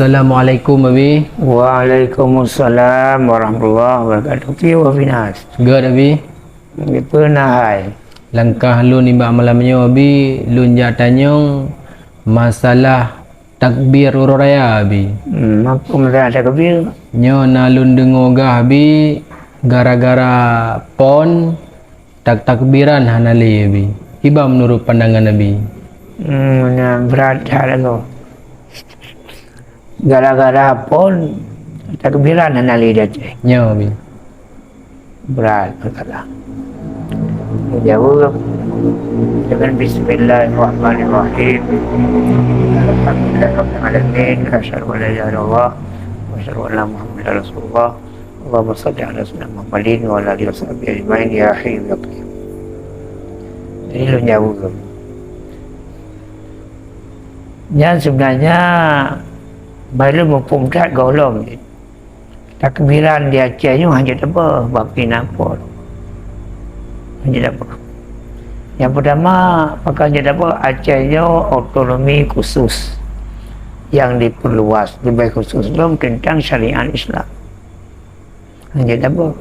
Assalamualaikum Abi. Waalaikumsalam warahmatullahi wabarakatuh. Piye wa finas? Good Abi. Pernah hai. Langkah lu ni malamnya Abi, lu tanyong masalah takbir urut raya Abi. Mampu merasa kebir. Nyo na lu dengo gah Abi gara-gara pon takbiran hanali Abi. Iba menurut pandangan Abi. Berat hal tu. Gara-gara pun takbiran anali dia. Nyo Abi. Berat perkara. Jawab dengan bismillahirrahmanirrahim. Alhamdulillahirabbil alamin. Asyhadu an la ilaha illallah wa asyhadu anna muhammadar rasulullah. Allahumma shalli ala sayyidina Muhammadin wa ala alihi washabbihi ajmain ya hayyu ya qayyum. Ini lu jawab. Yang sebenarnya bila mempunyai golong takbiran di Aceh ni hanya apa bapi nampak hanya apa yang pertama pakai hanya apa Aceh ni otonomi khusus yang diperluas lebih khusus dalam tentang syariat Islam hanya apa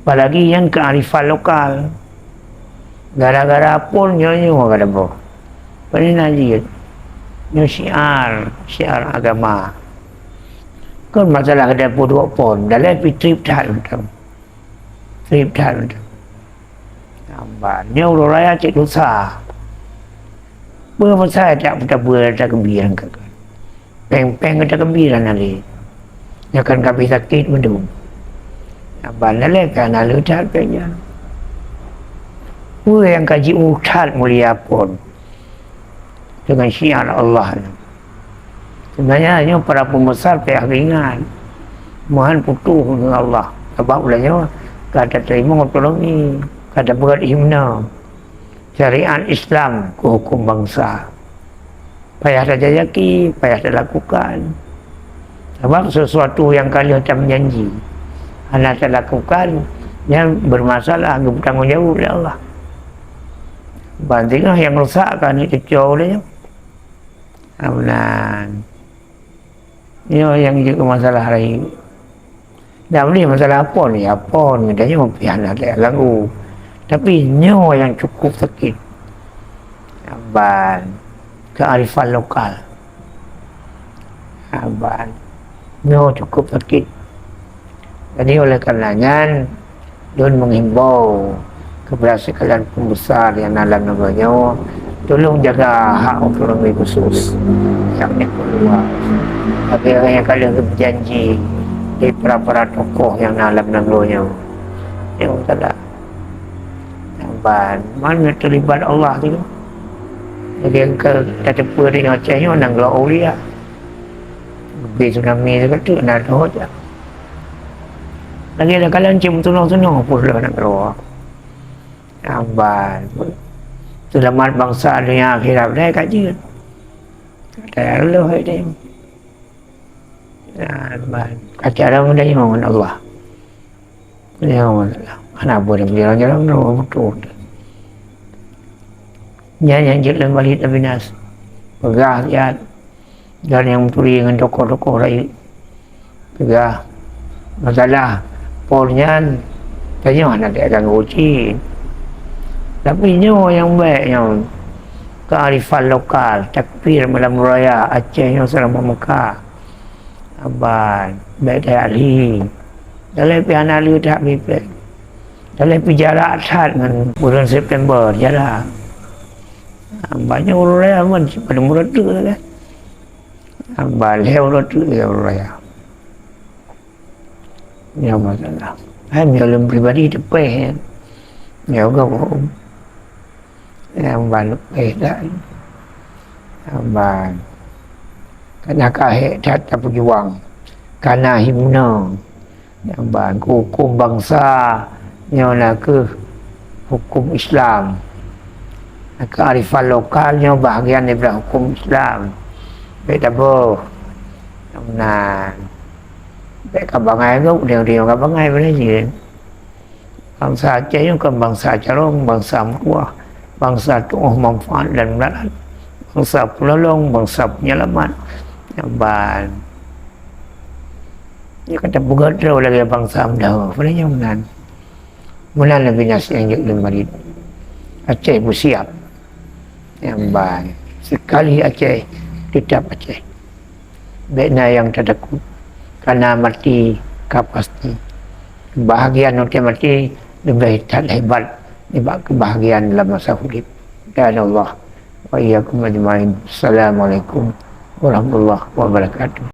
apalagi yang kearifan lokal gara-gara pun nyonya kata apa ini najis ni syiar agama kan masalah ada dua pon dalam trip tahun nampak ni orang raya cik dosa berapa saya tak tak kebiran kakak peng tak kebiran ali yang kan kami sakit mendung nampak dalam kan lalu tak pengnya yang kaji utat mulia pon dengan syiar Allah. Sebenarnya ini para pembesar pihak ringan mohon putuh dengan Allah sebab ulanya kata terima otonomi kata buat himna syariat Islam ke hukum bangsa payah saja yakin payah saja lakukan sebab sesuatu yang kalian tak menjanji anda tak lakukan yang bermasalah bertanggungjawab oleh Allah bandinglah yang rusakkan itu jauh olehnya Abulan. Ini yang juga masalah hari. Dah boleh masalah apa ni? Apa ni? Dia mempian ada lagu. Tapi nyo yang cukup sakit. Aban. Kearifan lokal. Aban. Nyo cukup sakit. Jadi oleh karenanya Don menghimbau kepada sekalian pembesar yang dalam namanya tolong jaga hak otonomi khusus yang keluar. Bagi orang yang kalian berjanji di para tokoh yang dalam namanya yang tak mana terlibat Allah tu. Jadi yang kata peri yang Aceh ni orang gelar awliya lebih tsunami tu kata nak tahu je lagi ada kalian cium tunang-tunang pun dah nak keluar Amban selamat bangsa dunia akhirat dia kaji ada Allah dia Amban kaca orang dia mohon Allah dia mohon Allah anak boleh berjalan-jalan betul yang jalan balik binas pegah ya dan yang mencuri dengan tokoh-tokoh lain pegah masalah polnya tanya mana dia akan uji tapi nyo yang baik yang kearifan lokal takbir malam raya Aceh yang selama Mekah Aban baik dari ahli dalam pihak ahli tak bipek dalam jarak saat dengan bulan September jarak banyak orang raya pun pada murah tu kan Aban orang tu orang raya yang masalah dalam pribadi tepi ya kau yang balu dah abang kena kahek tak berjuang karena himna yang bang hukum bangsa nyonya ke hukum Islam kearifan lokalnya bahagian daripada hukum Islam beda boh nah baik kabangai tu dia kabangai boleh je bangsa Aceh itu kan bangsa Carong bangsa Murwah bangsa tuah manfaat dan melalui bangsa penolong, bangsa penyelamat Namban. Dia kata bergerak lagi bangsa dah. Pada yang nan. Mula Nabi Nas yang jadi marid. Aceh pun siap. Namban. Sekali Aceh, tetap Aceh. Bekna yang tertakut. Karena mati kapasti. Kebahagiaan nanti mati lebih tak hebat. Sebab kebahagiaan dalam masa hidup. Ya Allah. Wa iyyakum ajmain. Assalamualaikum warahmatullahi wabarakatuh.